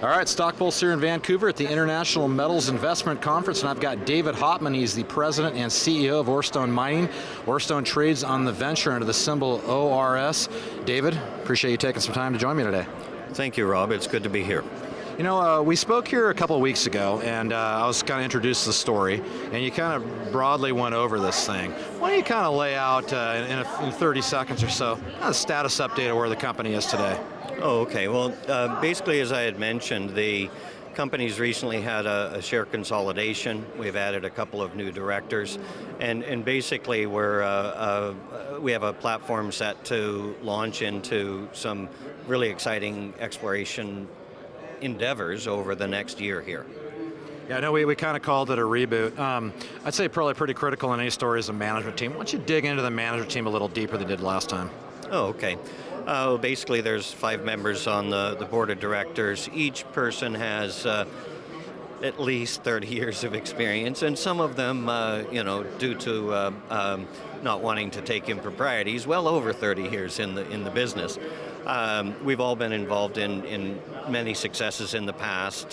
All right, StockPulse here in Vancouver at the International Metals Investment Conference, and I've got David Hottman. He's the president and CEO of Orestone Mining. Orestone trades on the venture under the symbol ORS. David, appreciate you taking some time to join me today. Thank you, Rob. It's good to be here. You know, we spoke here a couple of weeks ago, and I was kind of introduced to the story, and you kind of broadly went over this thing. Why don't you kind of lay out in 30 seconds or so a status update of where the company is today? Oh, okay. Well, basically, as I had mentioned, the company's recently had a share consolidation. We've added a couple of new directors, and basically we have a platform set to launch into some really exciting exploration endeavors over the next year here. Yeah, I know we kind of called it a reboot. I'd say probably pretty critical in any story is the management team. Why don't you dig into the management team a little deeper than you did last time? Oh, okay. Basically, there's 5 members on the board of directors. Each person has at least 30 years of experience, and some of them, due to not wanting to take improprieties, well over 30 years in the business. We've all been involved in many successes in the past,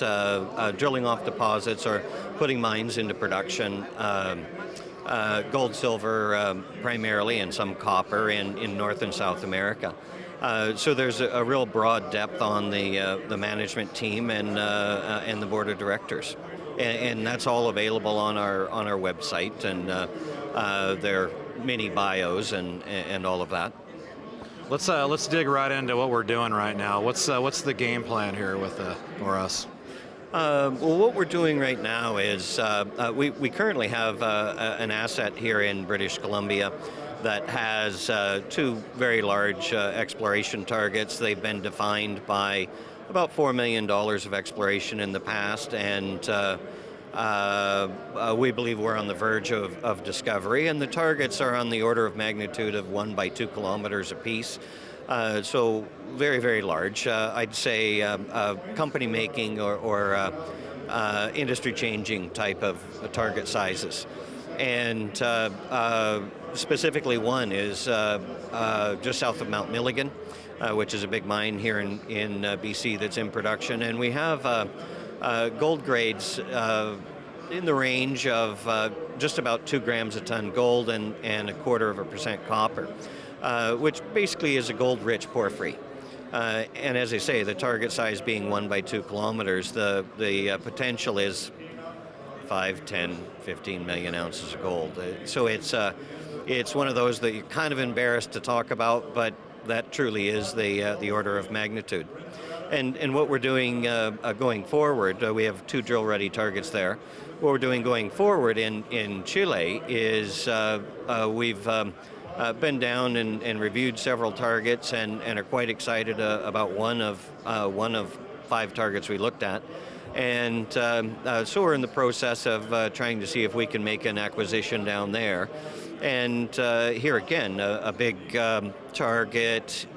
drilling off deposits or putting mines into production. Gold, silver primarily, and some copper in North and South America. So there's a real broad depth on the management team and the board of directors, and that's all available on our website, and their mini bios and all of that. Let's dig right into what we're doing right now. What's the game plan here with us? Well, what we're doing right now is we currently have an asset here in British Columbia that has 2 very large exploration targets. They've been defined by about $4 million of exploration in the past, and we believe we're on the verge of discovery, and the targets are on the order of magnitude of 1 by 2 kilometers apiece. So very, very large. I'd say company making or industry-changing type of target sizes. And specifically one is just south of Mount Milligan, which is a big mine here in BC that's in production. And we have gold grades in the range of just about 2 grams a ton gold and 0.25% copper, which basically is a gold-rich porphyry. And as I say, the target size being 1 by 2 kilometers, the potential is 5, 10, 15 million ounces of gold. So it's one of those that you're kind of embarrassed to talk about, but that truly is the order of magnitude. And what we're doing going forward, we have 2 drill-ready targets there. What we're doing going forward in Chile is we've been down and reviewed several targets and are quite excited about one of 5 targets we looked at. And so we're in the process of trying to see if we can make an acquisition down there. And here again, a big target,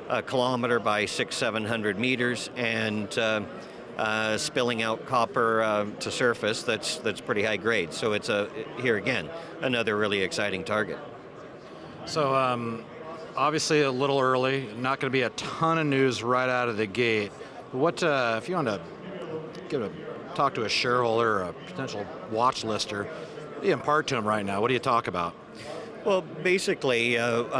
1 kilometer by 600-700 meters, and spilling out copper to surface that's pretty high grade. So it's here again, another really exciting target. So obviously a little early, not going to be a ton of news right out of the gate. What if you want to talk to a shareholder or a potential watch lister, what do you impart to them right now? What do you talk about? Well, basically,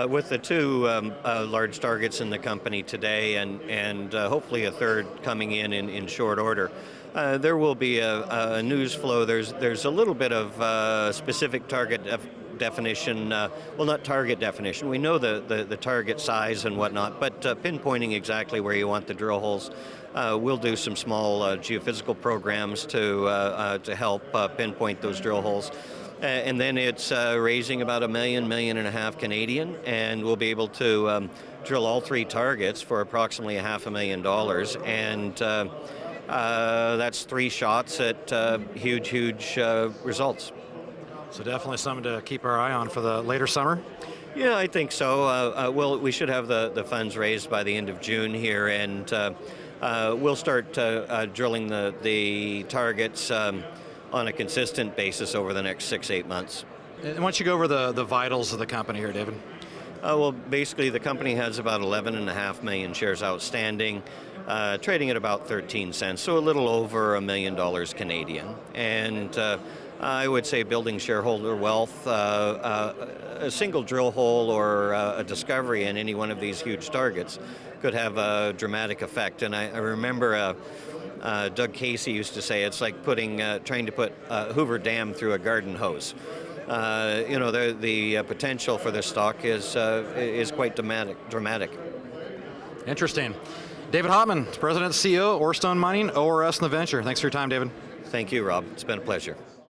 with the 2 large targets in the company today, and hopefully a third coming in short order, there will be a news flow. There's a little bit of specific target definition. Well, not target definition. We know the target size and whatnot, but pinpointing exactly where you want the drill holes. We'll do some small geophysical programs to help pinpoint those drill holes. And then it's raising about $1 million, $1.5 million Canadian, and we'll be able to drill all 3 targets for approximately $500,000. And that's 3 shots at huge results. So definitely something to keep our eye on for the later summer? Yeah, I think so. We should have the funds raised by the end of June here, and we'll start drilling the targets on a consistent basis over the next 6-8 months. And why don't you go over the vitals of the company here, David? Well, basically, the company has about 11.5 million shares outstanding, trading at about 13 cents, so a little over $1 million Canadian. And I would say building shareholder wealth, a single drill hole or a discovery in any one of these huge targets could have a dramatic effect. And I remember Doug Casey used to say it's like trying to put Hoover Dam through a garden hose. The potential for this stock is quite dramatic. Interesting. David Hottman, President and CEO, Orestone Mining, ORS and the Venture. Thanks for your time, David. Thank you, Rob. It's been a pleasure.